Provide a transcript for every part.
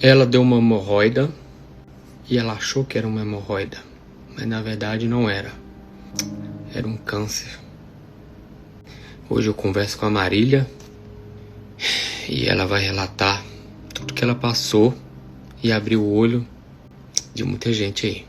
Ela deu uma hemorroida e ela achou que era uma hemorroida, mas na verdade não era. Era um câncer. Hoje eu converso com a Marília e ela vai relatar tudo que ela passou e abrir o olho de muita gente aí.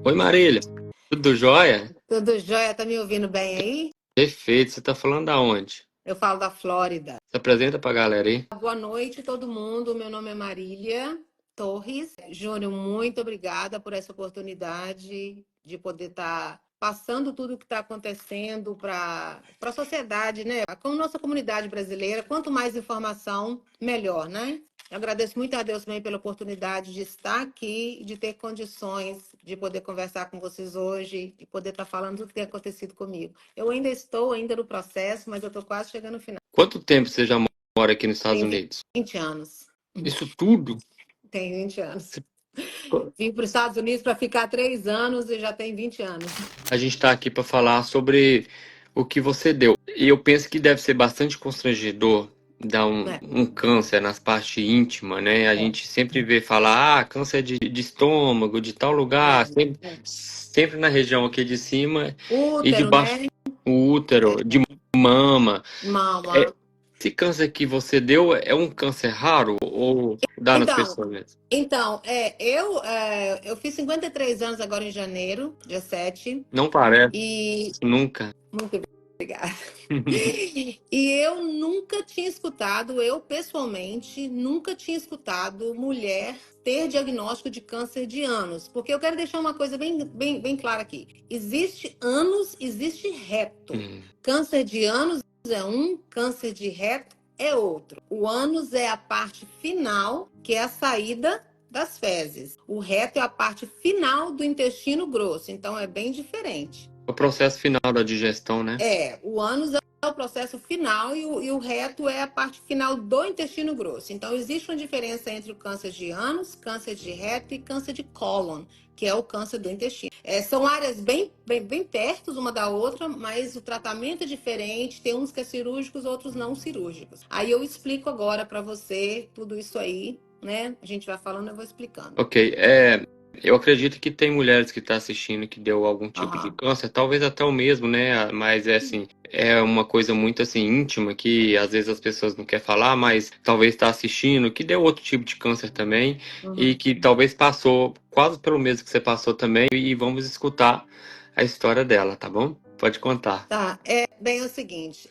Oi, Marília. Tudo jóia? Tudo jóia? Tá me ouvindo bem aí? Perfeito. Você tá falando da onde? Eu falo da Flórida. Se apresenta pra galera aí. Boa noite, todo mundo. Meu nome é Marília Torres. Júnior, muito obrigada por essa oportunidade de poder estar passando tudo o que está acontecendo para a sociedade, né? Com a nossa comunidade brasileira. Quanto mais informação, melhor, né? Eu agradeço muito a Deus também pela oportunidade de estar aqui, de ter condições de poder conversar com vocês hoje, de poder estar falando do que tem acontecido comigo. Eu ainda estou no processo, mas eu estou quase chegando no final. Quanto tempo você já mora aqui nos Estados Tem Unidos? 20 anos. Isso tudo? Tem 20 anos. Vim para os Estados Unidos para ficar 3 anos e já tem 20 anos. A gente tá aqui pra falar sobre o que você deu. E eu penso que deve ser bastante constrangedor dar É, um câncer nas partes íntimas, né? A é, gente sempre vê falar, câncer de estômago, de tal lugar, sempre na região aqui de cima e de Útero, baixo, né? o útero, de mama. Mama. Esse câncer que você deu é um câncer raro ou dá nas Então, pessoas mesmo? eu fiz 53 anos agora em janeiro, dia 7. Não parece, E nunca. muito obrigada. E eu nunca tinha escutado, eu pessoalmente, nunca tinha escutado mulher ter diagnóstico de câncer de ânus. Porque eu quero deixar uma coisa bem clara aqui. Existe ânus, existe reto. Câncer de ânus é um, câncer de reto é outro. O ânus é a parte final, que é a saída das fezes. O reto é a parte final do intestino grosso, então é bem diferente. O processo final da digestão, né? O ânus é o processo final e o reto é a parte final do intestino grosso. Então, existe uma diferença entre o câncer de ânus, câncer de reto e câncer de cólon, que é o câncer do intestino. São áreas bem perto uma da outra, mas o tratamento é diferente. Tem uns que é cirúrgicos, outros não cirúrgicos. Aí eu explico agora para você tudo isso aí, né? A gente vai falando, eu vou explicando. Ok, eu acredito que tem mulheres que estão assistindo que deu algum tipo de câncer, talvez até o mesmo, né? Mas é uma coisa muito assim íntima que às vezes as pessoas não querem falar, mas talvez está assistindo que deu outro tipo de câncer também e que talvez passou quase pelo mesmo que você passou também e vamos escutar a história dela, tá bom? Pode contar. Tá, bem, é o seguinte,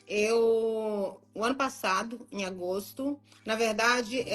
o ano passado, em agosto, na verdade,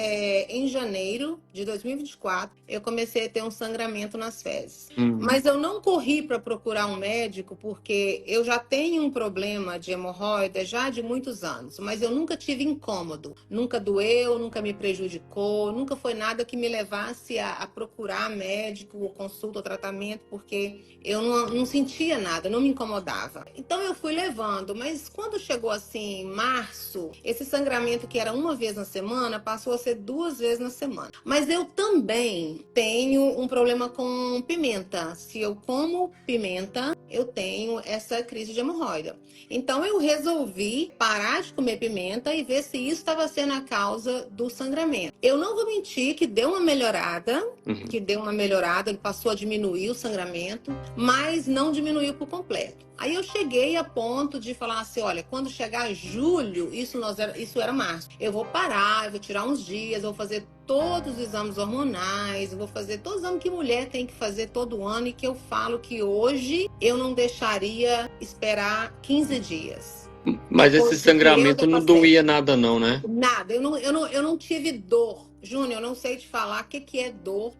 em janeiro de 2024, eu comecei a ter um sangramento nas fezes. Mas eu não corri para procurar um médico porque eu já tenho um problema de hemorroida já de muitos anos, mas eu nunca tive incômodo, nunca doeu, nunca me prejudicou, nunca foi nada que me levasse a procurar médico, ou consulta, ou tratamento, porque eu não sentia nada, não me incomodava. Então eu fui levando, mas quando chegou assim, março, esse sangramento que era uma vez na semana passou a ser 2 vezes na semana. Mas eu também tenho um problema com pimenta. Se eu como pimenta, eu tenho essa crise de hemorroida. Então eu resolvi parar de comer pimenta e ver se isso estava sendo a causa do sangramento. Eu não vou mentir que deu uma melhorada, ele passou a diminuir o sangramento, mas não diminuiu por completo. Aí eu cheguei a ponto de falar assim, olha, quando chegar julho, isso era março, eu vou parar, eu vou tirar uns dias, eu vou fazer todos os exames hormonais, eu vou fazer todos os exames que mulher tem que fazer todo ano e que eu falo que hoje eu não deixaria esperar 15 dias. Mas esse sangramento não doía nada não, né? Nada, eu não tive dor. Júnior, eu não sei te falar o que é dor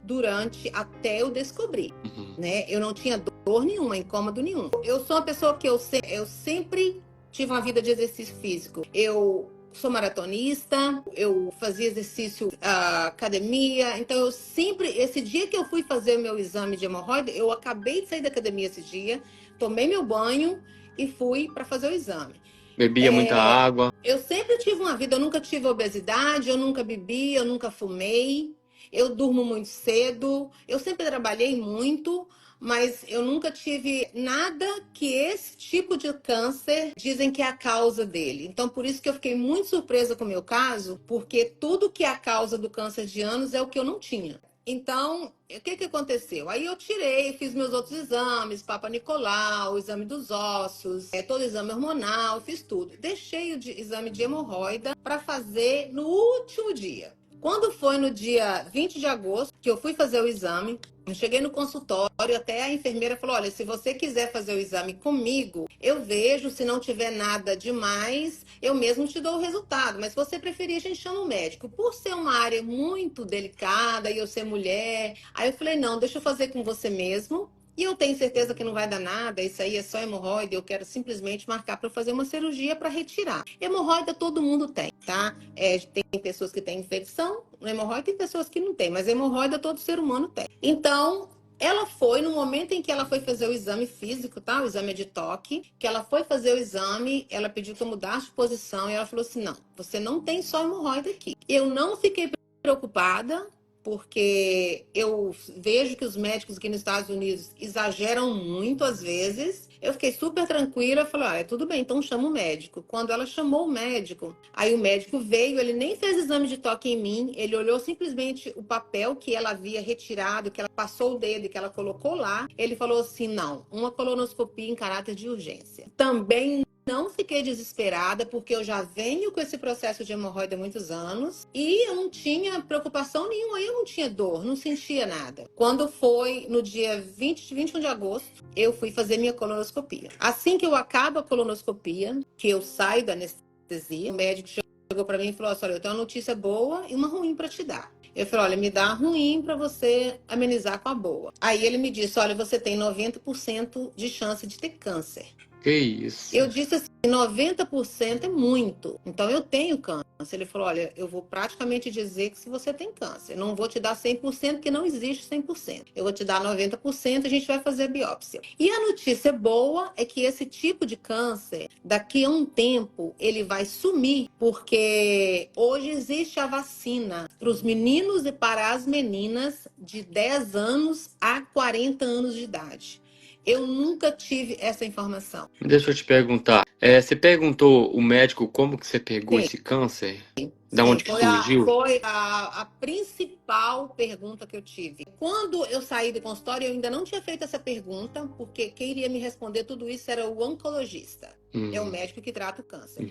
até eu descobrir, né? Eu não tinha dor nenhuma, incômodo nenhum. Eu sou uma pessoa que eu sempre tive uma vida de exercício físico. Eu sou maratonista, eu fazia exercício, academia, então eu sempre, esse dia que eu fui fazer o meu exame de hemorroida, eu acabei de sair da academia esse dia, tomei meu banho e fui para fazer o exame. Bebia muita água. Eu sempre tive uma vida, eu nunca tive obesidade, eu nunca bebi, eu nunca fumei, eu durmo muito cedo, eu sempre trabalhei muito, mas eu nunca tive nada que esse tipo de câncer dizem que é a causa dele. Então, por isso que eu fiquei muito surpresa com o meu caso, porque tudo que é a causa do câncer de ânus é o que eu não tinha. Então, o que aconteceu? Aí eu tirei, fiz meus outros exames, Papa Nicolau, exame dos ossos, todo exame hormonal, fiz tudo. Deixei o exame de hemorroida para fazer no último dia. Quando foi no dia 20 de agosto que eu fui fazer o exame, eu cheguei no consultório, até a enfermeira falou, olha, se você quiser fazer o exame comigo, eu vejo, se não tiver nada demais, eu mesmo te dou o resultado. Mas se você preferir, a gente chama o médico. Por ser uma área muito delicada e eu ser mulher, aí eu falei, não, deixa eu fazer com você mesmo. E eu tenho certeza que não vai dar nada, isso aí é só hemorroida, eu quero simplesmente marcar para fazer uma cirurgia para retirar. Hemorroida todo mundo tem, tá? Tem pessoas que têm infecção, hemorroida tem pessoas que não têm, mas hemorroida todo ser humano tem. Então, ela foi, no momento em que ela foi fazer o exame físico, tá? O exame é de toque, que ela foi fazer o exame, ela pediu que eu mudasse de posição e ela falou assim, não, você não tem só hemorroida aqui. Eu não fiquei preocupada, porque eu vejo que os médicos aqui nos Estados Unidos exageram muito às vezes. Eu fiquei super tranquila, falei, olha, tudo bem, então chama o médico. Quando ela chamou o médico, aí o médico veio, ele nem fez exame de toque em mim, ele olhou simplesmente o papel que ela havia retirado, que ela passou o dedo, que ela colocou lá. Ele falou assim, não, uma colonoscopia em caráter de urgência. Também não fiquei desesperada, porque eu já venho com esse processo de hemorroida há muitos anos e eu não tinha preocupação nenhuma, eu não tinha dor, não sentia nada. Quando foi no dia 21 de agosto, eu fui fazer minha colonoscopia. Assim que eu acabo a colonoscopia, que eu saio da anestesia, o médico chegou para mim e falou assim, olha, eu tenho uma notícia boa e uma ruim para te dar. Eu falei, olha, me dá a ruim para você amenizar com a boa. Aí ele me disse, olha, você tem 90% de chance de ter câncer. Que isso? Eu disse assim, 90% é muito. Então eu tenho câncer. Ele falou, olha, eu vou praticamente dizer que se você tem câncer, não vou te dar 100%, que não existe 100%. Eu vou te dar 90%, a gente vai fazer a biópsia. E a notícia boa é que esse tipo de câncer, daqui a um tempo, ele vai sumir, porque hoje existe a vacina para os meninos e para as meninas de 10 anos a 40 anos de idade. Eu nunca tive essa informação. Deixa eu te perguntar. Você perguntou o médico como que você pegou Sim. esse câncer? Da Sim, onde que surgiu? foi a principal pergunta que eu tive. Quando eu saí do consultório, eu ainda não tinha feito essa pergunta, porque quem iria me responder tudo isso era o oncologista. É o médico que trata o câncer.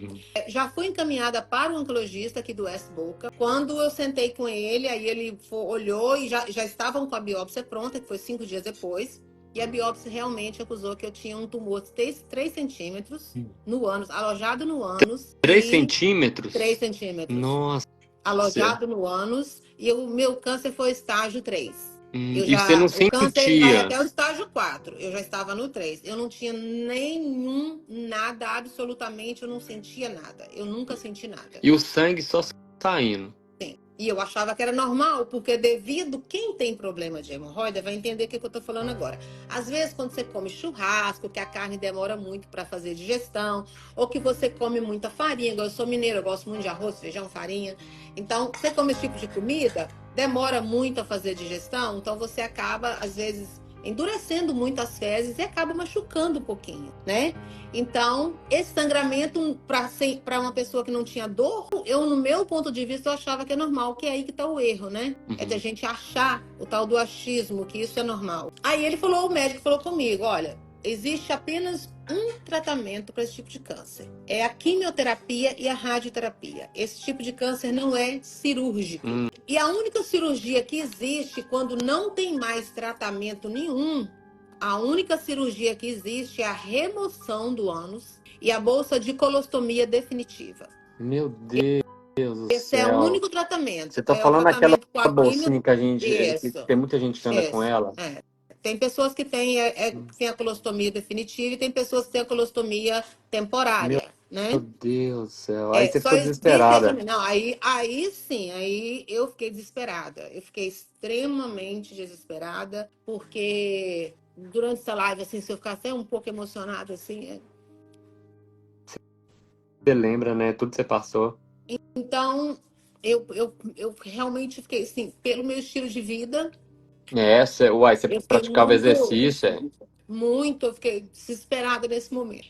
Já fui encaminhada para o oncologista aqui do West Boca. Quando eu sentei com ele, aí ele olhou e já estavam com a biópsia pronta, que foi 5 dias depois. E a biópsia realmente acusou que eu tinha um tumor de 3 centímetros no ânus, alojado no ânus. 3 centímetros? 3 centímetros. Nossa. Alojado no ânus. E o meu câncer foi estágio 3. E você não O câncer ele vai sentia? até o estágio 4. Eu já estava no 3. Eu não tinha nada, absolutamente, eu não sentia nada. Eu nunca senti nada. E o sangue só saindo? E eu achava que era normal, porque devido quem tem problema de hemorroida vai entender o que eu tô falando agora. Às vezes, quando você come churrasco, que a carne demora muito para fazer digestão, ou que você come muita farinha, igual eu sou mineira, eu gosto muito de arroz, feijão, farinha. Então, você come esse tipo de comida, demora muito a fazer digestão, então você acaba, às vezes, endurecendo muito as fezes e acaba machucando um pouquinho, né? Então, esse sangramento, para uma pessoa que não tinha dor, no meu ponto de vista, eu achava que é normal, que é aí que tá o erro, né? É da gente achar o tal do achismo, que isso é normal. Aí o médico falou comigo, olha, existe apenas um tratamento para esse tipo de câncer. É a quimioterapia e a radioterapia. Esse tipo de câncer não é cirúrgico. E a única cirurgia que existe quando não tem mais tratamento nenhum, a única cirurgia que existe é a remoção do ânus e a bolsa de colostomia definitiva. Meu Deus do Esse é o céu. único tratamento. Você tá o falando aquela tratamento com a bolsinha que a gente. Isso. Que tem muita gente que anda com ela? Tem pessoas que têm a colostomia definitiva e tem pessoas que têm a colostomia temporária, né? Meu Deus do céu. Aí você Só ficou existe desesperada. não, aí sim, aí eu fiquei desesperada. Eu fiquei extremamente desesperada, porque durante essa live, assim, se eu ficar até um pouco emocionada, assim. Você lembra, né? Tudo que você passou. Então, eu realmente fiquei assim, pelo meu estilo de vida, Uai, você Eu fiquei praticava exercício, eu fiquei desesperada nesse momento.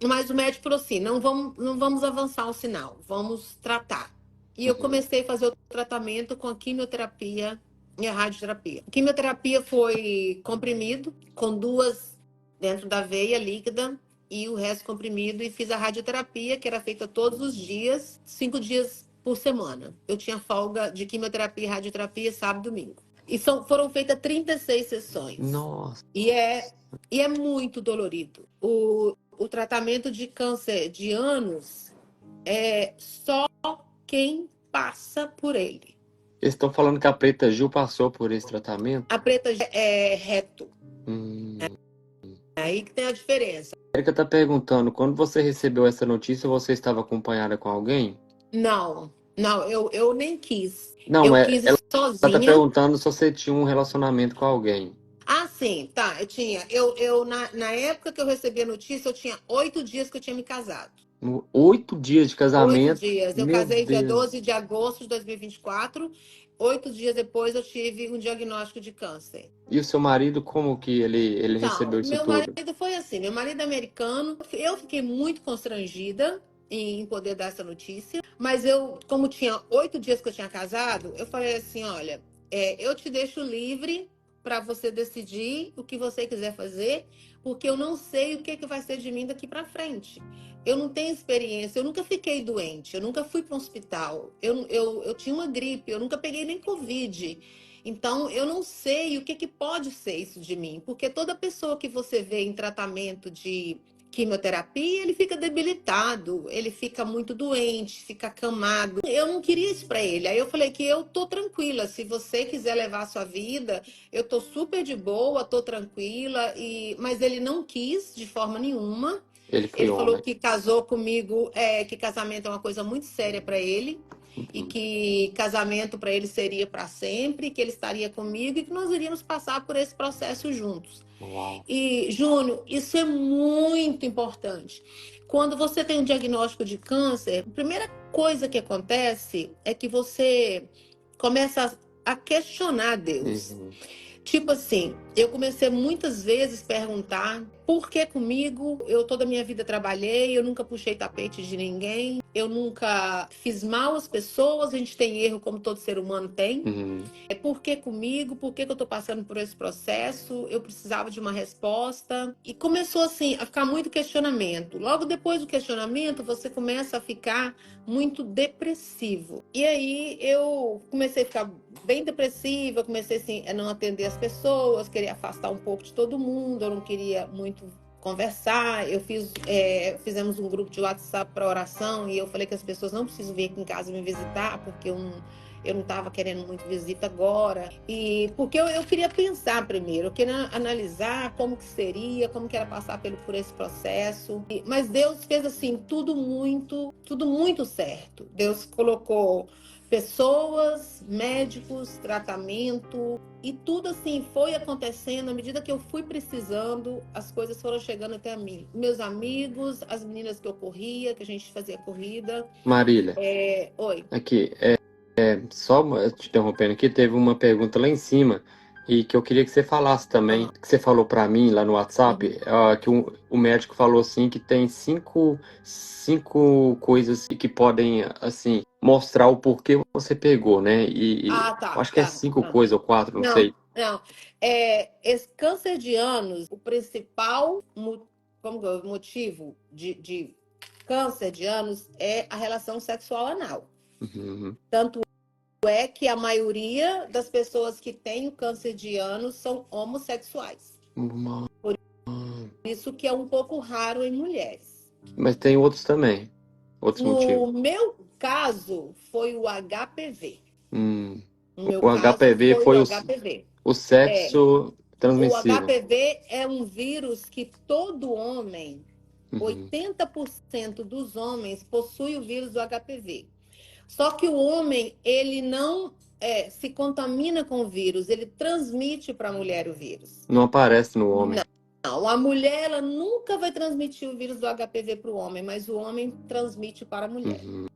Mas o médico falou assim: não vamos avançar o sinal, vamos tratar. E eu comecei a fazer o tratamento com a quimioterapia e a radioterapia. A quimioterapia foi comprimido, com 2 dentro da veia líquida e o resto comprimido, e fiz a radioterapia, que era feita todos os dias, 5 dias por semana. Eu tinha folga de quimioterapia e radioterapia sábado e domingo. E foram feitas 36 sessões. Nossa. E é muito dolorido. O tratamento de câncer de ânus é só quem passa por ele. Eles estão falando que a Preta Gil passou por esse tratamento? A preta é reto. Hum. É aí que tem a diferença. A Erika tá perguntando, quando você recebeu essa notícia, você estava acompanhada com alguém? Não, eu nem quis. Não, Eu quis ir ela tá sozinha. perguntando se você tinha um relacionamento com alguém. Ah, sim, tá, eu tinha. Na época que eu recebi a notícia, eu tinha 8 dias que eu tinha me casado. 8 dias de 8 casamento? dias. Eu Meu casei dia Deus. 12 de agosto de 2024. 8 dias depois eu tive um diagnóstico de câncer. E o seu marido, como que ele recebeu Então, isso meu tudo? marido foi assim, meu marido é americano. Eu fiquei muito constrangida em poder dar essa notícia, mas eu, como tinha 8 dias que eu tinha casado, eu falei assim, olha, eu te deixo livre para você decidir o que você quiser fazer, porque eu não sei o que vai ser de mim daqui para frente. Eu não tenho experiência, eu nunca fiquei doente, eu nunca fui para um hospital, eu tinha uma gripe, eu nunca peguei nem Covid. Então, eu não sei o que pode ser isso de mim, porque toda pessoa que você vê em tratamento de quimioterapia, ele fica debilitado, ele fica muito doente, fica acamado. Eu não queria isso para ele. Aí eu falei que eu tô tranquila, se você quiser levar a sua vida, eu tô super de boa, tô tranquila, mas ele não quis de forma nenhuma. Ele foi Ele falou homem. que casou comigo, que casamento é uma coisa muito séria para ele. E que casamento para ele seria para sempre, que ele estaria comigo e que nós iríamos passar por esse processo juntos. Uau. E, Júnior, isso é muito importante. Quando você tem um diagnóstico de câncer, a primeira coisa que acontece é que você começa a questionar Deus. Uhum. Tipo assim, eu comecei muitas vezes a perguntar por que comigo? Eu toda a minha vida trabalhei, eu nunca puxei tapete de ninguém, eu nunca fiz mal às pessoas, a gente tem erro como todo ser humano tem. Uhum. Por que comigo? Por que eu tô passando por esse processo? Eu precisava de uma resposta. E começou assim a ficar muito questionamento. Logo depois do questionamento, você começa a ficar muito depressivo. E aí eu comecei a ficar bem depressiva, comecei assim, a não atender as pessoas, queria afastar um pouco de todo mundo, eu não queria muito conversar. Fizemos um grupo de WhatsApp para oração e eu falei que as pessoas não precisam vir aqui em casa me visitar, porque eu não estava querendo muito visita agora. E porque eu queria pensar primeiro, eu queria analisar como que seria, como que era passar por esse processo. Mas Deus fez assim tudo muito certo. Deus colocou pessoas, médicos, tratamento, e tudo assim foi acontecendo à medida que eu fui precisando, as coisas foram chegando até a mim. Meus amigos, as meninas que eu corria, que a gente fazia corrida. Marília, Oi. aqui, só te interrompendo aqui, teve uma pergunta lá em cima e que eu queria que você falasse também, que você falou para mim lá no WhatsApp, que o médico falou assim que tem cinco coisas que podem, assim, mostrar o porquê você pegou, né? Ah, Eu tá, acho que é tá. 5 coisas ou 4, não sei. Não. Esse câncer de ânus, o principal motivo de câncer de ânus é a relação sexual anal. Uhum. Tanto é que a maioria das pessoas que têm o câncer de ânus são homossexuais. Por isso que é um pouco raro em mulheres. Mas tem outros também, outros motivos. No meu caso, foi o HPV. No meu O caso, HPV foi foi o o HPV. sexo O transmissível. HPV é um vírus que todo homem, Uhum. 80% dos homens possui o vírus do HPV. Só que o homem, ele não se contamina com o vírus, ele transmite para a mulher o vírus. Não aparece no homem. Não, a mulher ela nunca vai transmitir o vírus do HPV para o homem, mas o homem transmite para a mulher. Uhum.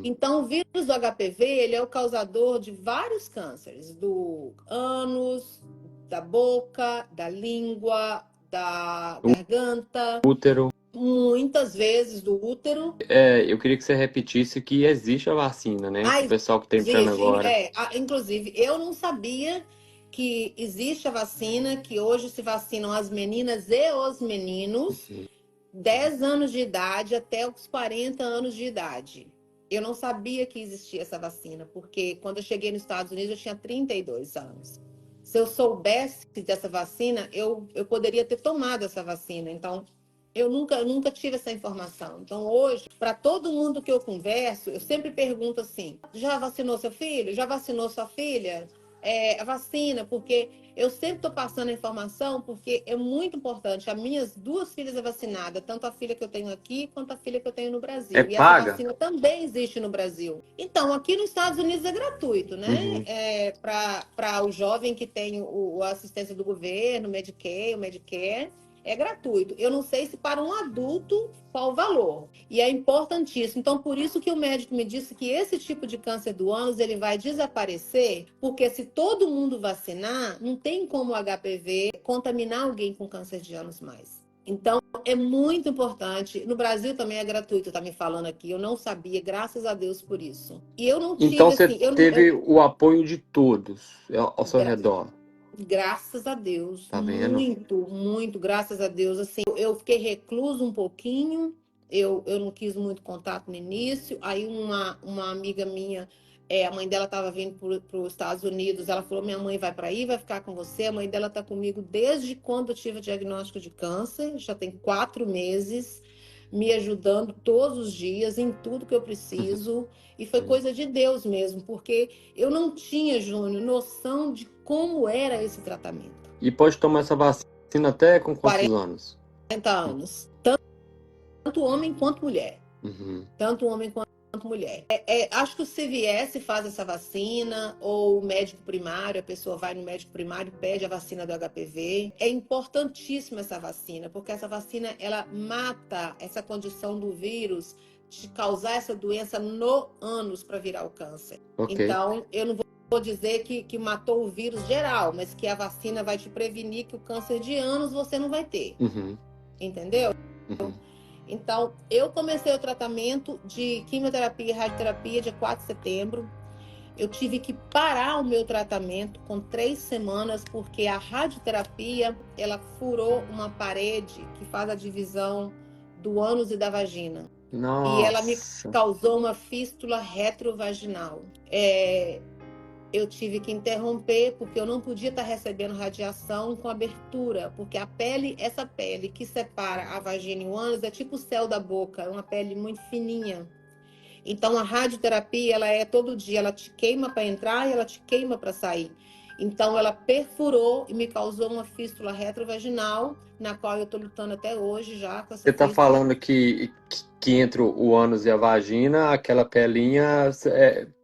Então, o vírus do HPV, ele é o causador de vários cânceres, do ânus, da boca, da língua, da garganta, Útero. muitas vezes do útero. Eu queria que você repetisse que existe a vacina, né? Ah, O pessoal que tá entrando existe. agora. Inclusive, eu não sabia que existe a vacina, que hoje se vacinam as meninas e os meninos, 10 anos de idade até os 40 anos de idade. Eu não sabia que existia essa vacina, porque quando eu cheguei nos Estados Unidos eu tinha 32 anos. Se eu soubesse dessa vacina, eu poderia ter tomado essa vacina. Então, eu nunca tive essa informação. Então, hoje, para todo mundo que eu converso, eu sempre pergunto assim: já vacinou seu filho? Já vacinou sua filha? A vacina, porque eu sempre estou passando a informação, porque é muito importante. As minhas duas filhas é vacinada, tanto a filha que eu tenho aqui, quanto a filha que eu tenho no É Brasil. E essa paga? vacina também existe no Brasil. Então, aqui nos Estados Unidos é gratuito, né? Para o jovem que tem a assistência do governo, o Medicaid, o Medicare, é gratuito. Eu não sei se para um adulto qual o valor. E é importantíssimo. Então, por isso que o médico me disse que esse tipo de câncer do ânus ele vai desaparecer, porque se todo mundo vacinar, não tem como o HPV contaminar alguém com câncer de ânus mais. Então, é muito importante. No Brasil também é gratuito, tá me falando aqui. Eu não sabia, graças a Deus por isso. E eu não Então tive, você assim, eu não. teve o apoio de todos ao seu redor, Graças a Deus, tá vendo? muito, muito, graças a Deus. Assim, eu fiquei recluso um pouquinho, eu não quis muito contato no início. Aí uma amiga minha, a mãe dela estava vindo para os Estados Unidos, ela falou: minha mãe vai para aí, vai ficar com você. A mãe dela está comigo desde quando eu tive o diagnóstico de câncer, já tem 4 meses, me ajudando todos os dias em tudo que eu preciso. E foi coisa de Deus mesmo, porque eu não tinha, Júnior, noção de como era esse tratamento. E pode tomar essa vacina até com quantos 40 anos? anos, tanto homem quanto mulher. Tanto homem quanto mulher. Acho que o CVS faz essa vacina, ou o médico primário, a pessoa vai no médico primário e pede a vacina do HPV. É importantíssima essa vacina, porque essa vacina ela mata essa condição do vírus de causar essa doença no ânus para virar o câncer. Ok. Então, eu não vou dizer que matou o vírus geral, mas que a vacina vai te prevenir que o câncer de ânus você não vai ter. Entendeu? Então, eu comecei o tratamento de quimioterapia e radioterapia dia 4 de setembro. Eu tive que parar o meu tratamento com 3 semanas, porque a radioterapia, ela furou uma parede que faz a divisão do ânus e da vagina. Nossa. E ela me causou uma fístula retrovaginal. Eu tive que interromper porque eu não podia estar recebendo radiação com abertura, porque essa pele que separa a vagina e o ânus é tipo o céu da boca, é uma pele muito fininha. Então a radioterapia, ela é todo dia, ela te queima para entrar e ela te queima para sair. Então ela perfurou e me causou uma fístula retrovaginal, na qual eu estou lutando até hoje já com essa Você tá fístula. falando que entre o ânus e a vagina, aquela pelinha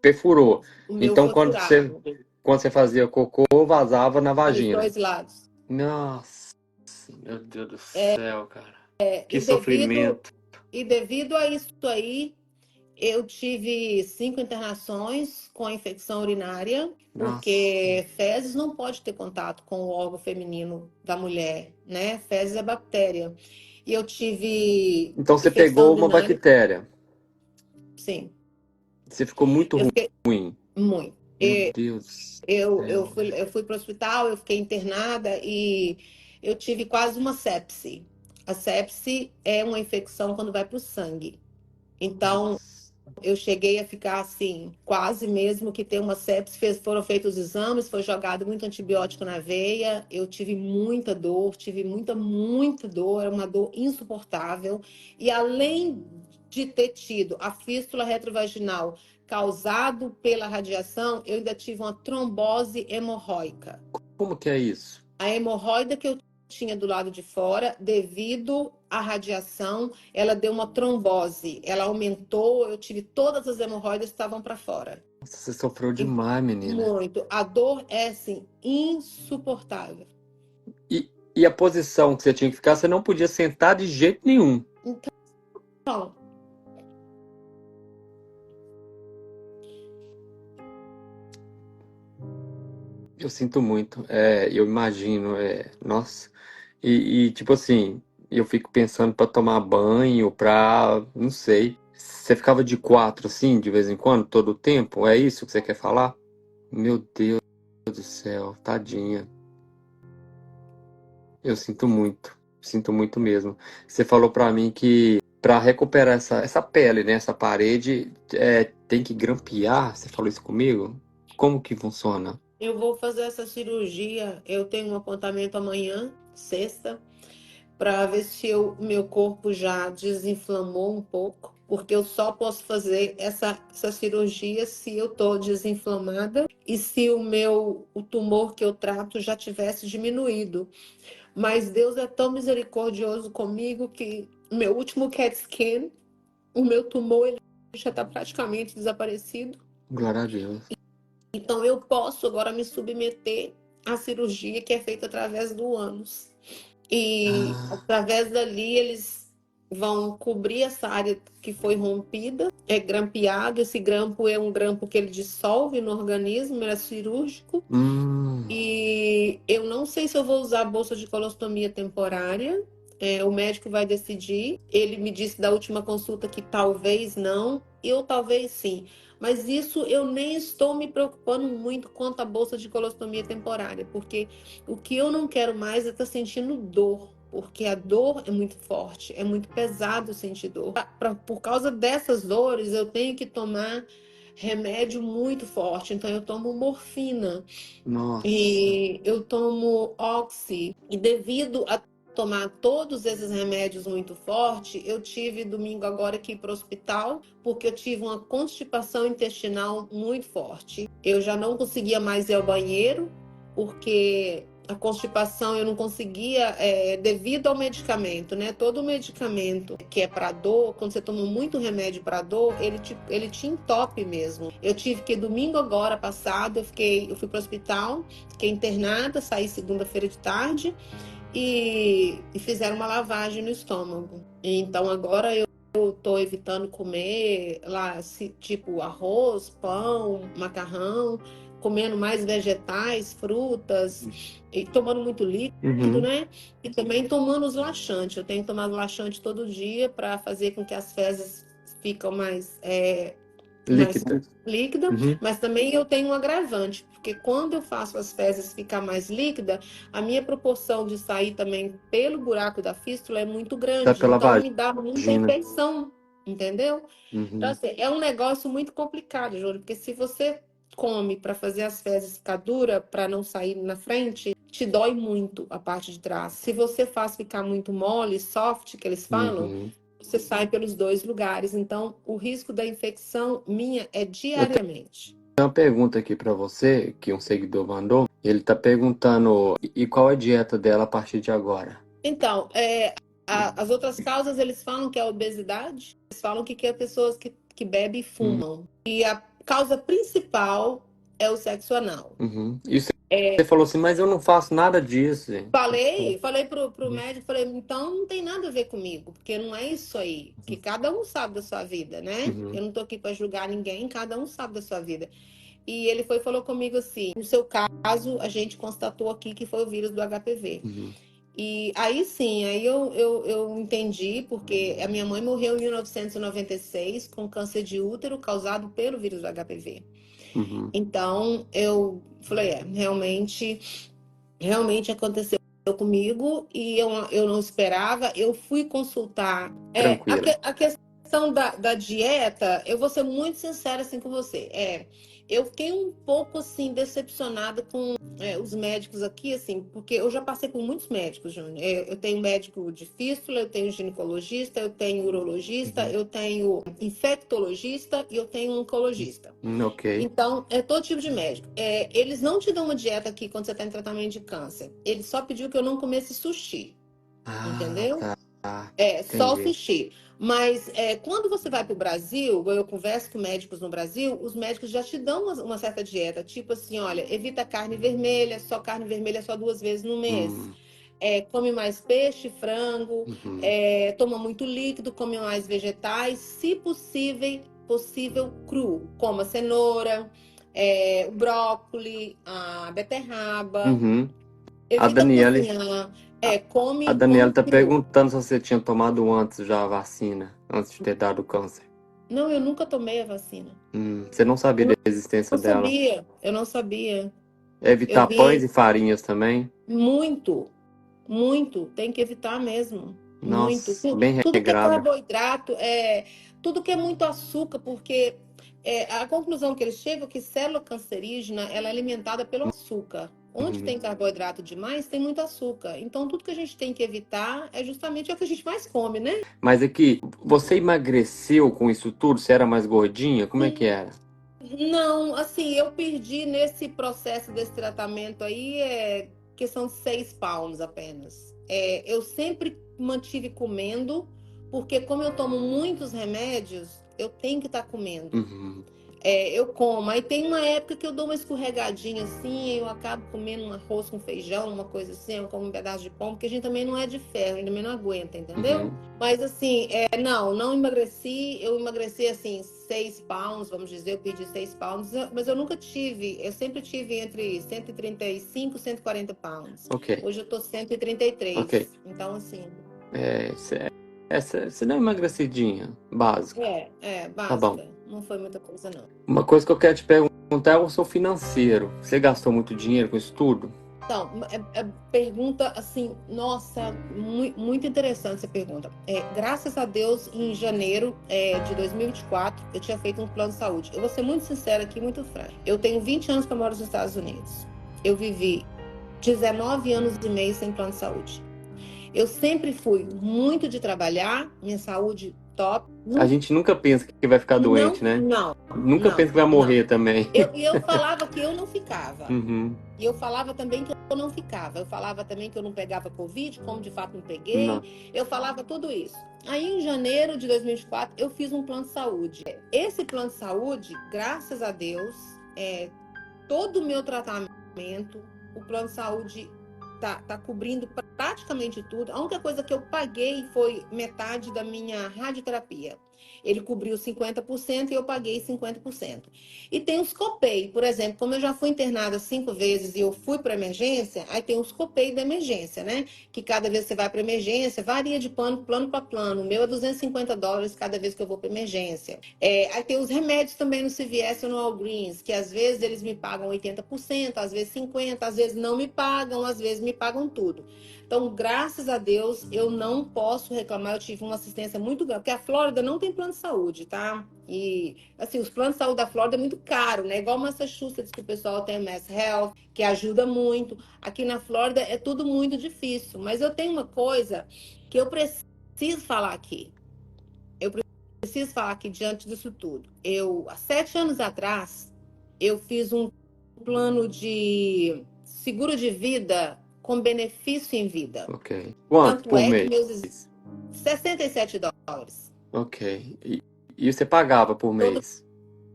perfurou. O meu Então, foi furado. quando você fazia cocô, vazava na Pelos vagina. 2 lados. Nossa, meu Deus do céu, cara. Que E sofrimento. devido a isso aí, eu tive 5 internações com infecção urinária, porque fezes não pode ter contato com o órgão feminino da mulher, né? Fezes é bactéria. E eu tive Então você infecção pegou uma urinária. bactéria. Sim. Você ficou muito Eu fiquei ruim. muito. Meu Deus. Eu fui para o hospital, eu fiquei internada e eu tive quase uma sepse. A sepse é uma infecção quando vai para o sangue. Então, eu cheguei a ficar assim, quase mesmo que ter uma sepse. Foram feitos os exames, foi jogado muito antibiótico na veia. Eu tive muita dor, muita dor, era uma dor insuportável. E além de ter tido a fístula retrovaginal causado pela radiação, eu ainda tive uma trombose hemorróica. Como que é isso? A hemorroida que eu tinha do lado de fora, devido à radiação, ela deu uma trombose. Ela aumentou, eu tive todas as hemorroidas que estavam para fora. Nossa, você sofreu demais, menina. Muito. A dor é, assim, insuportável. E a posição que você tinha que ficar, você não podia sentar de jeito nenhum. Então, Eu sinto muito, eu imagino, nossa. Tipo assim, eu fico pensando pra tomar banho, não sei. Você ficava de quatro assim, de vez em quando, todo o tempo? É isso que você quer falar? Meu Deus do céu, tadinha. Eu sinto muito mesmo. Você falou pra mim que pra recuperar essa pele, né, essa parede, tem que grampear. Você falou isso comigo? Como que funciona? Eu vou fazer essa cirurgia. Eu tenho um apontamento amanhã, sexta, para ver se o meu corpo já desinflamou um pouco, porque eu só posso fazer essa cirurgia se eu estou desinflamada e se o tumor que eu trato já tivesse diminuído. Mas Deus é tão misericordioso comigo que meu último CAT scan, o meu tumor ele já está praticamente desaparecido. Glória a Deus. Então eu posso agora me submeter à cirurgia que é feita através do ânus. E Ah, através dali eles vão cobrir essa área que foi rompida, é grampeado. Esse grampo é um grampo que ele dissolve no organismo, ele é cirúrgico. hum, E eu não sei se eu vou usar a bolsa de colostomia temporária. O médico vai decidir. Ele me disse da última consulta que talvez não, eu talvez sim. Mas isso eu nem estou me preocupando muito quanto à bolsa de colostomia temporária, porque o que eu não quero mais é estar sentindo dor, porque a dor é muito forte, é muito pesado sentir dor. Por causa dessas dores, eu tenho que tomar remédio muito forte, então eu tomo morfina. nossa. E eu tomo Oxy. E devido a tomar todos esses remédios muito forte, eu tive domingo agora que ir para o hospital, porque eu tive uma constipação intestinal muito forte. Eu já não conseguia mais ir ao banheiro, porque a constipação eu não conseguia, devido ao medicamento, né? Todo medicamento que é para dor, quando você toma muito remédio para dor, ele te entope mesmo. Eu tive que domingo agora passado, eu fui para o hospital, fiquei internada, saí segunda-feira de tarde e fizeram uma lavagem no estômago. Então agora eu estou evitando comer lá, tipo arroz, pão, macarrão, comendo mais vegetais, frutas, e tomando muito líquido, Uhum. né? E também tomando os laxantes. Eu tenho tomado laxante todo dia para fazer com que as fezes ficam mais Líquida. líquida, Uhum. mas também eu tenho um agravante, porque quando eu faço as fezes ficar mais líquida, a minha proporção de sair também pelo buraco da fístula é muito Tá grande, pela então me dá muita vagina. infecção, entendeu? Então, Uhum. assim, é um negócio muito complicado, Júlio, porque se você come para fazer as fezes ficar dura, para não sair na frente, te dói muito a parte de trás. Se você faz ficar muito mole, soft, que eles falam, Uhum. você sai pelos dois lugares. Então, o risco da infecção minha é Eu tenho diariamente. uma pergunta aqui pra você, que um seguidor mandou. Ele tá perguntando, e qual é a dieta dela a partir de agora? Então, as outras causas, eles falam que é a obesidade, eles falam que é pessoas que bebem e Hum. fumam. E a causa principal é o sexo anal. Uhum. E você falou assim, mas eu não faço nada disso, gente. Falei pro Uhum. médico, falei, então não tem nada a ver comigo, porque não é isso aí, que cada um sabe da sua vida, né? Uhum. Eu não tô aqui para julgar ninguém, cada um sabe da sua vida. E ele falou comigo assim, no seu caso, a gente constatou aqui que foi o vírus do HPV. Uhum. E aí sim, aí eu entendi, porque a minha mãe morreu em 1996 com câncer de útero causado pelo vírus do HPV. Uhum. Então eu falei, realmente aconteceu comigo e eu não esperava. Eu fui consultar. Tranquila. A questão da dieta, eu vou ser muito sincera assim com você. Eu fiquei um pouco assim decepcionada com os médicos aqui, assim, porque eu já passei por muitos médicos, Júnior. Eu tenho médico de fístula, eu tenho ginecologista, eu tenho urologista, Uhum. eu tenho infectologista e eu tenho oncologista. Ok. Então, é todo tipo de médico. Eles não te dão uma dieta aqui quando você está em tratamento de câncer. Ele só pediu que eu não comesse sushi, Ah, entendeu? tá. Só Entendi. sushi. Mas quando você vai para o Brasil, eu converso com médicos no Brasil, os médicos já te dão uma certa dieta. Tipo assim, olha, evita carne vermelha, só carne vermelha só 2 vezes no mês. Hum. Come mais peixe, frango, Uhum. toma muito líquido, come mais vegetais, se possível cru. Coma cenoura, o brócolis, a beterraba. Uhum. A Evita Daniela, cozinhar. a Come Daniela tá cru. perguntando se você tinha tomado antes já a vacina, antes de ter dado câncer. Não, eu nunca tomei a vacina. Você não sabia Eu da existência não dela. sabia, eu não sabia. Eu Evitar pães vi e farinhas também. muito, muito. Tem que evitar mesmo. Muito. Nossa, bem Tudo que é regrada. carboidrato, tudo que é muito açúcar, porque a conclusão que eles chegam é que célula cancerígena ela é alimentada pelo açúcar. Onde Uhum. tem carboidrato demais, tem muito açúcar. Então, tudo que a gente tem que evitar é justamente o que a gente mais come, né? Mas aqui, você emagreceu com isso tudo? Você era mais gordinha? Como é que era? Não, assim, eu perdi nesse processo desse tratamento aí, questão de 6 pounds apenas. Eu sempre mantive comendo, porque como eu tomo muitos remédios, eu tenho que estar comendo. Uhum. Eu como. Aí tem uma época que eu dou uma escorregadinha assim, eu acabo comendo um arroz com feijão, uma coisa assim, eu como um pedaço de pão, porque a gente também não é de ferro, ainda não aguenta, entendeu? Uhum. Mas assim, não emagreci, eu emagreci assim 6 pounds, vamos dizer, eu perdi 6 pounds, mas eu nunca tive, eu sempre tive entre 135 e 140 pounds. Ok, Hoje eu tô 133, ok. então assim, Você deu uma emagrecidinha, básica. Tá bom. básica, não foi muita coisa não. Uma coisa que eu quero te perguntar é o seu financeiro. Você gastou muito dinheiro com isso tudo? Então, pergunta assim, nossa, muito interessante essa pergunta. Graças a Deus, em janeiro de 2024, eu tinha feito um plano de saúde. Eu vou ser muito sincera aqui, muito franca. Eu tenho 20 anos que eu moro nos Estados Unidos. Eu vivi 19 anos e meio sem plano de saúde. Eu sempre fui muito de trabalhar, minha saúde top. A gente nunca pensa que vai ficar Não, doente, né? não, Nunca não, pensa que vai não. morrer também. Eu falava que eu não ficava. Uhum. E eu falava também que eu não ficava. Eu falava também que eu não pegava Covid, como de fato não peguei. Não. Eu falava tudo isso. Aí, em janeiro de 2024, eu fiz um plano de saúde. Esse plano de saúde, graças a Deus, todo o meu tratamento, o plano de saúde tá cobrindo praticamente tudo. A única coisa que eu paguei foi metade da minha radioterapia. Ele cobriu 50% e eu paguei 50%. E tem os copay, por exemplo, como eu já fui internada 5 vezes e eu fui para emergência, aí tem os copay da emergência, né? Que cada vez que você vai para emergência, varia de plano para plano. O meu é $250 cada vez que eu vou para emergência. Aí tem os remédios também no CVS ou no Walgreens, que às vezes eles me pagam 80%, às vezes 50%, às vezes não me pagam, às vezes me pagam tudo. Então, graças a Deus, eu não posso reclamar. Eu tive uma assistência muito grande, porque a Flórida não tem plano de saúde, tá? E, assim, os planos de saúde da Flórida é muito caro, né? Igual Massachusetts, que o pessoal tem o Mass Health, que ajuda muito. Aqui na Flórida é tudo muito difícil. Mas eu tenho uma coisa que eu preciso falar aqui. Eu preciso falar aqui diante disso tudo. Há 7 anos atrás, eu fiz um plano de seguro de vida com benefício em vida. Ok. Quanto Tanto por é que mês? $67 Ok. E você pagava por todo mês?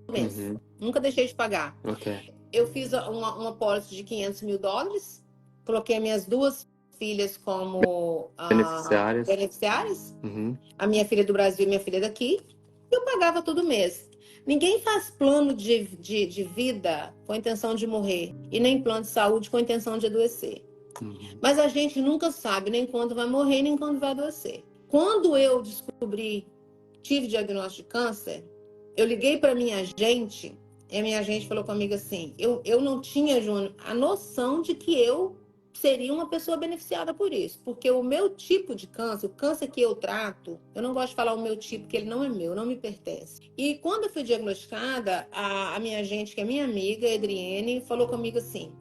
mês. Uhum. Nunca deixei de pagar. Ok. Eu fiz uma pólice de $500 mil, coloquei minhas 2 filhas como Beneficiárias? beneficiárias, Uhum. a minha filha do Brasil e minha filha daqui, e eu pagava todo mês. Ninguém faz plano de vida com a intenção de morrer, e nem plano de saúde com a intenção de adoecer. Uhum. Mas a gente nunca sabe nem quando vai morrer, nem quando vai adoecer. Quando eu tive diagnóstico de câncer, eu liguei para minha agente, e a minha agente falou comigo assim, eu não tinha, Júnior, a noção de que eu seria uma pessoa beneficiada por isso, porque o meu tipo de câncer, o câncer que eu trato, eu não gosto de falar o meu tipo, porque ele não é meu, não me pertence. E quando eu fui diagnosticada, a minha agente, que é minha amiga, Adriene, falou comigo assim,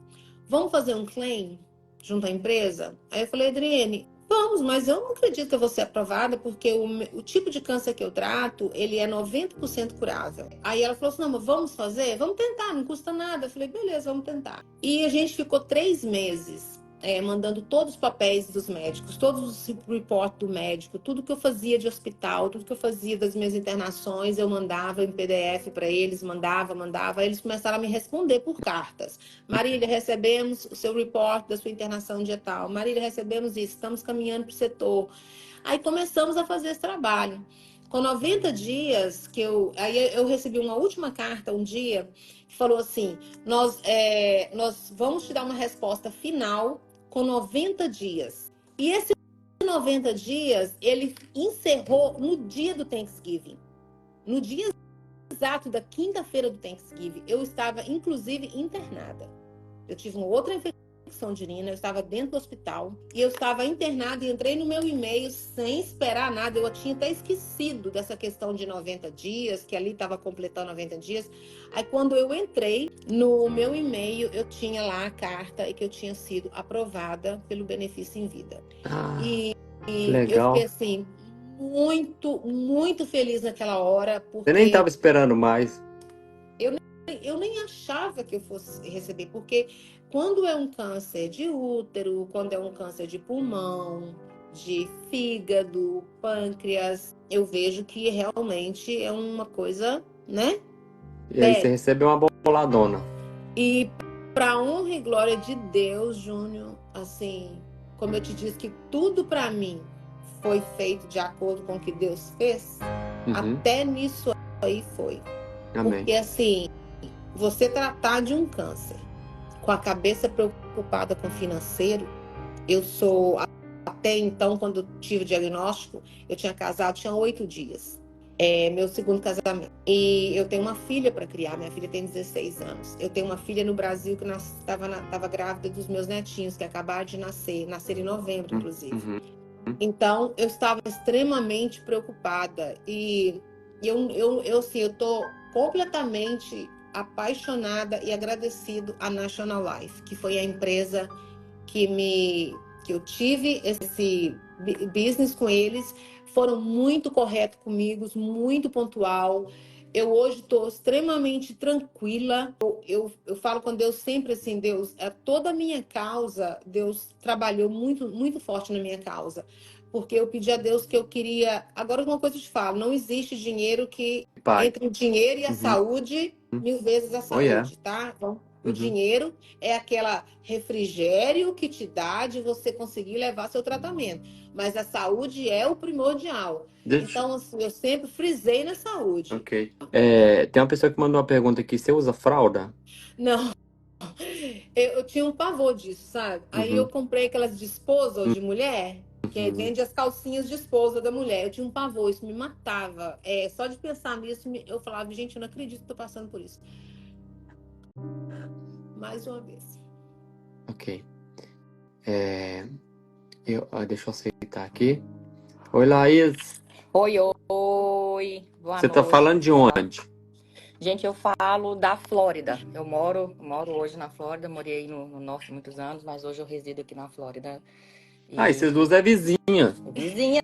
vamos fazer um claim junto à empresa? Aí eu falei, Adriene, vamos, mas eu não acredito que eu vou ser aprovada, porque o tipo de câncer que eu trato, ele é 90% curável. Aí ela falou assim, não, mas vamos fazer? Vamos tentar, não custa nada. Eu falei, beleza, vamos tentar. E a gente ficou 3 meses mandando todos os papéis dos médicos, todos os reportes do médico, tudo que eu fazia de hospital, tudo que eu fazia das minhas internações, eu mandava em PDF para eles, mandava. Aí eles começaram a me responder por cartas. Marília, recebemos o seu report da sua internação dietal. Marília, recebemos isso, estamos caminhando para o setor. Aí começamos a fazer esse trabalho. Com 90 dias aí eu recebi uma última carta um dia que falou assim: nós vamos te dar uma resposta final com 90 dias. E esse 90 dias ele encerrou no dia do Thanksgiving. No dia exato da quinta-feira do Thanksgiving, eu estava inclusive internada. Eu tive uma outra infecção de urina, eu estava dentro do hospital e eu estava internada e entrei no meu e-mail sem esperar nada. Eu tinha até esquecido dessa questão de 90 dias, que ali estava completando 90 dias. Aí quando eu entrei no meu e-mail, eu tinha lá a carta e que eu tinha sido aprovada pelo benefício em vida. E eu fiquei assim, muito, muito feliz naquela hora, porque Você nem estava esperando mais. eu nem achava que eu fosse receber, porque quando é um câncer de útero, quando é um câncer de pulmão, de fígado, pâncreas, eu vejo que realmente é uma coisa, né? E aí você recebeu uma boladona. E para honra e glória de Deus, Júnior, assim, como eu te disse que tudo para mim foi feito de acordo com o que Deus fez, até nisso aí foi. Amém. Porque assim, você tratar de um câncer com a cabeça preocupada com o financeiro, eu sou, até então, quando tive o diagnóstico, eu tinha casado, tinha 8 dias. Meu segundo casamento. E eu tenho uma filha para criar, minha filha tem 16 anos. Eu tenho uma filha no Brasil que estava grávida dos meus netinhos, que acabaram de nascer em novembro, inclusive. Então, eu estava extremamente preocupada. E assim, eu tô completamente apaixonada e agradecido à National Life, que foi a empresa que eu tive esse business com eles. Foram muito corretos comigo, muito pontual. Eu hoje estou extremamente tranquila. Eu falo com Deus sempre assim, Deus, toda a minha causa, Deus trabalhou muito, muito forte na minha causa. Porque eu pedi a Deus que eu queria... Agora, uma coisa eu te falo, não existe dinheiro que... Entre o dinheiro e a saúde, 1000 vezes a saúde, tá? Então, o dinheiro é aquela refrigério que te dá de você conseguir levar seu tratamento. Mas a saúde é o primordial. Então, assim, eu sempre frisei na saúde. Ok. Tem uma pessoa que mandou uma pergunta aqui. Você usa fralda? Não. Eu tinha um pavor disso, sabe? Aí eu comprei aquelas de esposa ou de mulher, que vende as calcinhas de esposa da mulher. Eu tinha um pavor, isso me matava. Só de pensar nisso, eu falava, gente, eu não acredito que tô passando por isso. Mais uma vez. Ok. Deixa eu aceitar aqui. Oi, Laís. Oi. Boa Você noite. tá falando de onde? Gente, eu falo da Flórida. Eu moro hoje na Flórida, morei no norte muitos anos, mas hoje eu resido aqui na Flórida. E vocês duas é vizinha. Vizinhas,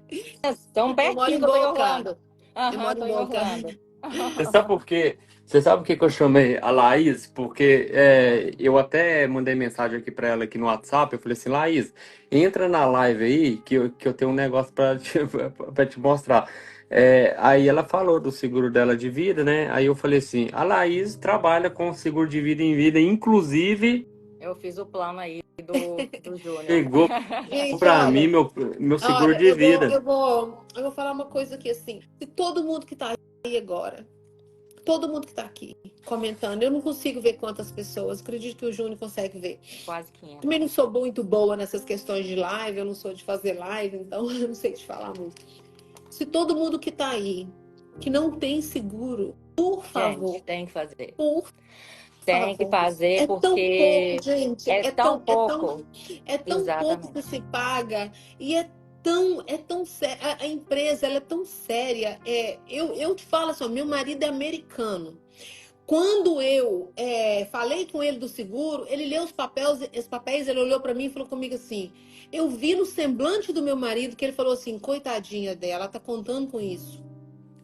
tão pertinho que eu tô em Orlando. Eu moro em Boca. Você sabe por quê? Você sabe por que eu chamei a Laís? Porque eu até mandei mensagem aqui pra ela aqui no WhatsApp. Eu falei assim, Laís, entra na live aí que eu tenho um negócio pra te mostrar. Aí ela falou do seguro dela de vida, né? Aí eu falei assim, a Laís trabalha com seguro de vida em vida, inclusive... Eu fiz o plano aí do Júnior. Chegou pra mim meu seguro de vida. Eu vou falar uma coisa aqui assim. Se todo mundo que tá aí agora, todo mundo que tá aqui comentando, eu não consigo ver quantas pessoas, acredito que o Júnior consegue ver. Quase 500. Também não sou muito boa nessas questões de live, eu não sou de fazer live, então eu não sei te falar muito. Se todo mundo que tá aí, que não tem seguro, por favor. Gente, tem que fazer. Tem que fazer, porque tão pouco, gente. É tão pouco que se paga e é tão sério. A empresa ela é tão séria. Eu te falo assim, meu marido é americano. Quando eu falei com ele do seguro, ele leu os papéis, ele olhou para mim e falou comigo assim. Eu vi no semblante do meu marido que ele falou assim, coitadinha dela, ela tá contando com isso.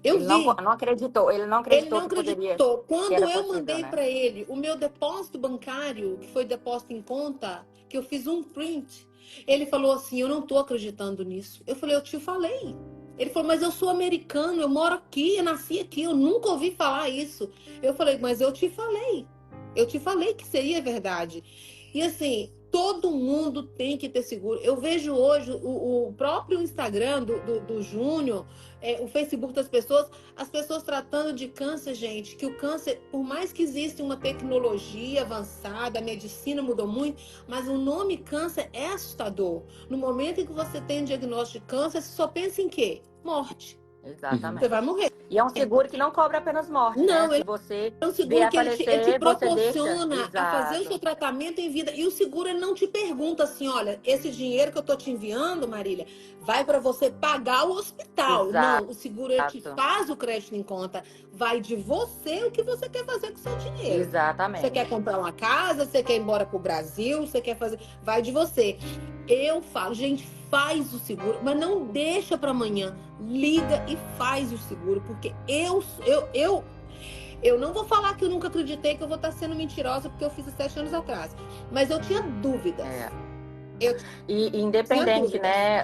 Ele não acreditou. Ele não acreditou. Quando eu mandei para ele o meu depósito bancário, que foi depósito em conta, que eu fiz um print, ele falou assim, eu não tô acreditando nisso. Eu falei, eu te falei. Ele falou, mas eu sou americano, eu moro aqui, eu nasci aqui, eu nunca ouvi falar isso. Eu falei, mas eu te falei. Eu te falei que seria verdade. E assim, Todo mundo tem que ter seguro. Eu vejo hoje o próprio Instagram do Júnior, o Facebook das pessoas, as pessoas tratando de câncer, gente, que o câncer, por mais que exista uma tecnologia avançada, a medicina mudou muito, mas o nome câncer é assustador. No momento em que você tem um diagnóstico de câncer, você só pensa em quê? Morte. Exatamente. Você vai morrer. E é um seguro que não cobra apenas morte, Não, né? Se você é um seguro vier a que ele te falecer, você deixa. proporciona a fazer o seu Exato. tratamento em vida. E o seguro ele não te pergunta assim, olha, esse dinheiro que eu tô te enviando, Marília, vai para você pagar o hospital. Exato. Não, o seguro ele te faz o crédito em conta. Vai de você o que você quer fazer com o seu dinheiro. Exatamente. Você quer comprar uma casa, você quer ir embora pro Brasil, você quer fazer... Vai de você. Eu falo, gente, faz o seguro, mas não deixa para amanhã. Liga e faz o seguro, porque eu não vou falar que eu nunca acreditei que eu vou estar sendo mentirosa, porque eu fiz há 7 anos atrás. Mas eu tinha dúvidas. E independente, né?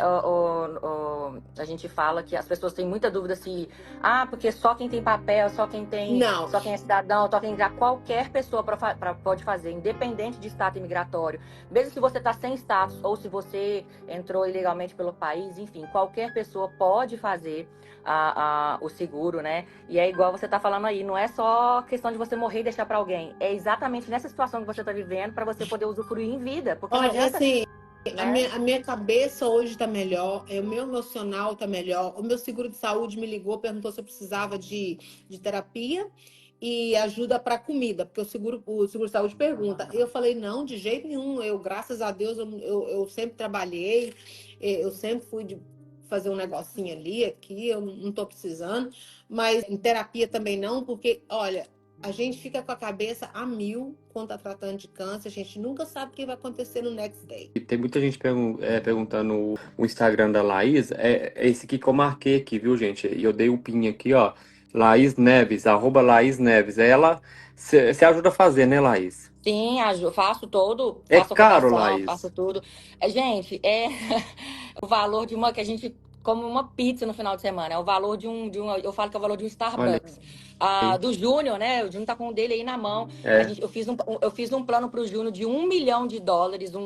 A gente fala que as pessoas têm muita dúvida se... porque só quem tem papel, só quem tem... Não. Só quem é cidadão, só quem... Qualquer pessoa pode fazer, independente de status imigratório. Mesmo se você está sem status ou se você entrou ilegalmente pelo país, enfim, qualquer pessoa pode fazer o seguro, né? E é igual você está falando aí, não é só questão de você morrer e deixar para alguém. É exatamente nessa situação que você está vivendo para você poder usufruir em vida. Porque não adianta... assim... Né? A minha cabeça hoje está melhor, o meu emocional está melhor. O meu seguro de saúde me ligou, perguntou se eu precisava de terapia e ajuda para comida, porque o seguro de saúde pergunta. Eu falei, não, de jeito nenhum. Eu, graças a Deus, eu sempre trabalhei, eu sempre fui de fazer um negocinho ali, aqui, eu não estou precisando. Mas em terapia também não, porque, olha, a gente fica com a cabeça a mil quando tá tratando de câncer. A gente nunca sabe o que vai acontecer no next day. E tem muita gente perguntando o Instagram da Laís. É esse aqui que eu marquei aqui, viu, gente? E eu dei o pin aqui, ó. Laís Neves, @Laís Neves. Ela se ajuda a fazer, né, Laís? Sim, faço todo. É Faço caro, cotação, Laís? faço tudo. Gente, é o valor de uma que a gente come uma pizza no final de semana. É o valor de um eu falo que é o valor de um Starbucks. Do Júnior, né? O Júnior tá com o dele aí na mão. Eu fiz um plano pro Júnior de $1 milhão,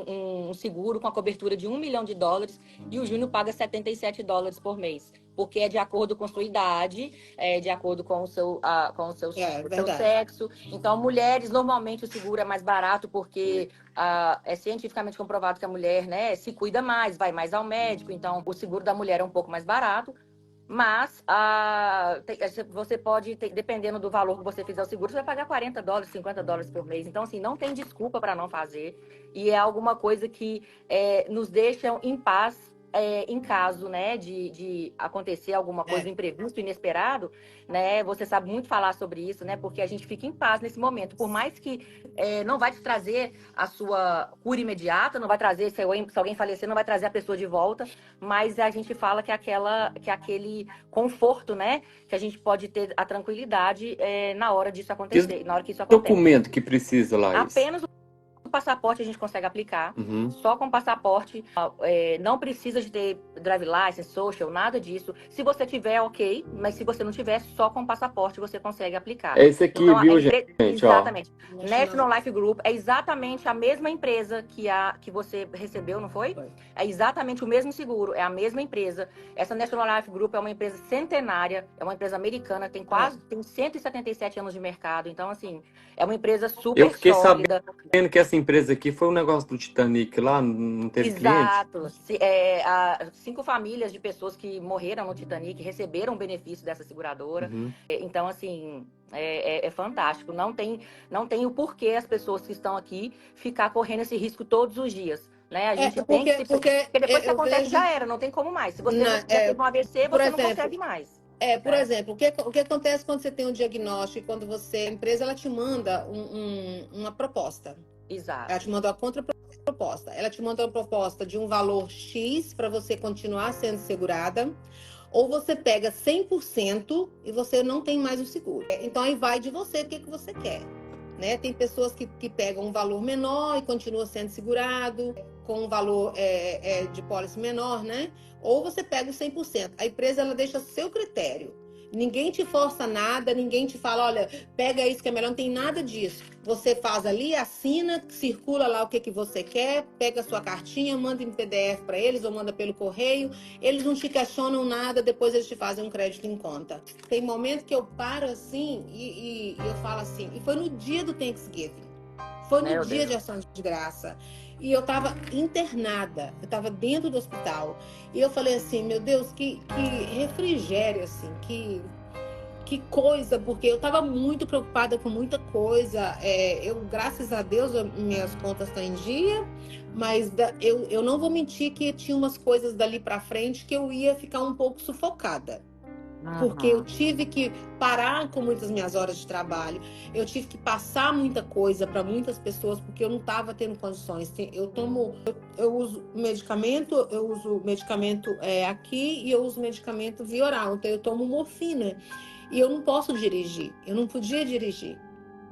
um seguro com a cobertura de $1 milhão, e o Júnior paga $77 por mês. Porque é de acordo com sua idade, de acordo com o seu sexo. Então, mulheres, normalmente o seguro é mais barato porque é cientificamente comprovado que a mulher, né, se cuida mais, vai mais ao médico. Então, o seguro da mulher é um pouco mais barato. Mas você pode, dependendo do valor que você fizer o seguro, você vai pagar $40, $50 por mês. Então, assim, não tem desculpa para não fazer. E é alguma coisa que nos deixa em paz. Em caso, né, de acontecer alguma coisa imprevisto, inesperado, né, você sabe muito falar sobre isso, né, porque a gente fica em paz nesse momento, por mais que não vai te trazer a sua cura imediata, não vai trazer, se alguém falecer, não vai trazer a pessoa de volta, mas a gente fala que aquele conforto, né, que a gente pode ter a tranquilidade na hora disso acontecer, na hora que isso acontece. Documento que precisa, Laís? Apenas o passaporte a gente consegue aplicar. Só com passaporte. Não precisa de ter drive license, social, nada disso. Se você tiver, ok. Mas se você não tiver, só com passaporte você consegue aplicar. É esse aqui, viu, gente? Exatamente. Ó. National Life Group é exatamente a mesma empresa que você recebeu, não foi? É exatamente o mesmo seguro, é a mesma empresa. Essa National Life Group é uma empresa centenária, é uma empresa americana, tem 177 anos de mercado. Então, assim, é uma empresa super sólida. Sabendo que essa empresa aqui foi um negócio do Titanic lá, não teve cliente? Exato. 5 famílias de pessoas que morreram no Titanic receberam o benefício dessa seguradora. Então, assim, é fantástico. Não tem o porquê as pessoas que estão aqui ficar correndo esse risco todos os dias. Né? A gente tem que porque depois que acontece já era, não tem como mais. Se você já teve um AVC, você não consegue mais. Por exemplo, o que acontece quando você tem um diagnóstico, quando a empresa ela te manda uma proposta. Exato. Ela te manda uma contraproposta. Ela te manda uma proposta de um valor X para você continuar sendo segurada, ou você pega 100% e você não tem mais o seguro. Então aí vai de você o que você quer. Né? Tem pessoas que pegam um valor menor e continuam sendo segurado, com um valor de pólice menor, né? Ou você pega o 100%. A empresa ela deixa a seu critério. Ninguém te força nada, ninguém te fala, olha, pega isso que é melhor, não tem nada disso. Você faz ali, assina, circula lá o que você quer, pega a sua cartinha, manda em PDF para eles ou manda pelo correio. Eles não te questionam nada, depois eles te fazem um crédito em conta. Tem momento que eu paro assim e eu falo assim, e foi no dia do Thanksgiving. Foi no dia de ação de graça. E eu estava internada, eu estava dentro do hospital. E eu falei assim, meu Deus, que refrigério, assim, que coisa, porque eu estava muito preocupada com muita coisa. Graças a Deus, minhas contas estão em dia, mas eu não vou mentir que tinha umas coisas dali para frente que eu ia ficar um pouco sufocada. Porque eu tive que parar com muitas minhas horas de trabalho, eu tive que passar muita coisa para muitas pessoas, porque eu não estava tendo condições. Eu uso medicamento aqui e eu uso medicamento via oral, então eu tomo morfina e eu não posso dirigir, eu não podia dirigir.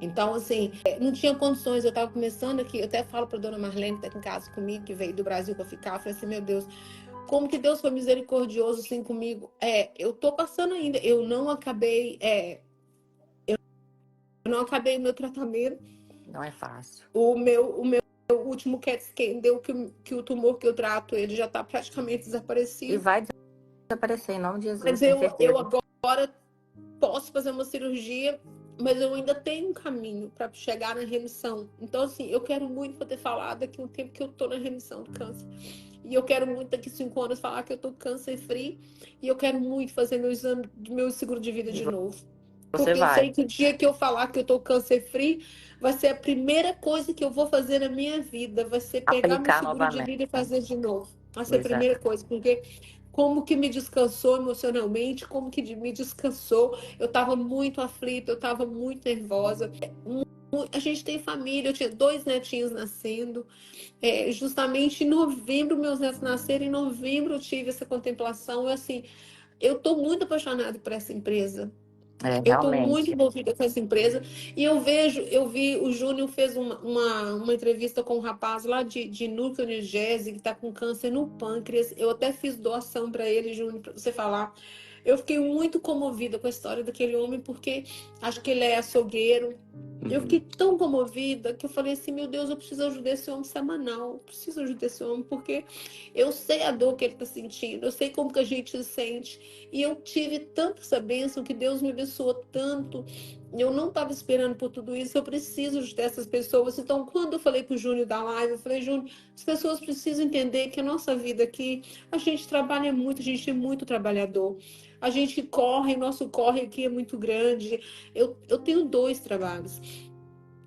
Então, assim, não tinha condições, eu estava começando aqui, eu até falo para a dona Marlene, que está em casa comigo, que veio do Brasil para ficar, eu falei assim, meu Deus, como que Deus foi misericordioso assim comigo. Eu tô passando ainda, eu não acabei o meu tratamento. Não é fácil. O meu último CAT scan deu que o tumor que eu trato, ele já tá praticamente desaparecido. E vai desaparecer, em nome de Jesus. Mas eu agora posso fazer uma cirurgia, mas eu ainda tenho um caminho para chegar na remissão. Então, assim, eu quero muito poder falar daqui a um tempo que eu tô na remissão do câncer. E eu quero muito daqui a 5 anos falar que eu tô câncer free. E eu quero muito fazer meu seguro de vida de novo. Porque eu sei que o dia que eu falar que eu tô câncer free, vai ser a primeira coisa que eu vou fazer na minha vida. Vai ser pegar meu seguro de vida e fazer de novo. Vai ser a primeira coisa. Porque como que me descansou emocionalmente, como que me descansou. Eu tava muito aflita, eu tava muito nervosa. A gente tem família, eu tinha 2 netinhos nascendo. Justamente em novembro, meus netos nasceram, em novembro eu tive essa contemplação. Assim, eu estou muito apaixonada por essa empresa. Eu estou muito envolvida com essa empresa. E eu vi, o Júnior fez uma entrevista com um rapaz lá de Newark, New Jersey, que está com câncer no pâncreas. Eu até fiz doação para ele, Júnior, para você falar. Eu fiquei muito comovida com a história daquele homem, porque acho que ele é açougueiro. Eu fiquei tão comovida que eu falei assim, meu Deus, eu preciso ajudar esse homem semanal. Eu preciso ajudar esse homem, porque eu sei a dor que ele está sentindo, eu sei como que a gente se sente. E eu tive tanta essa bênção, que Deus me abençoou tanto. Eu não estava esperando por tudo isso, eu preciso ajudar essas pessoas. Então, quando eu falei pro Júnior da live, eu falei, Júnior, as pessoas precisam entender que a nossa vida aqui, a gente trabalha muito, a gente é muito trabalhador. A gente corre, nosso corre aqui é muito grande. Eu tenho 2 trabalhos.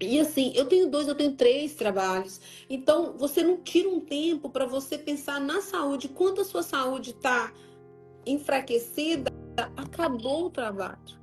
E assim, eu tenho 3 trabalhos. Então, você não tira um tempo para você pensar na saúde. Quando a sua saúde está enfraquecida, acabou o trabalho.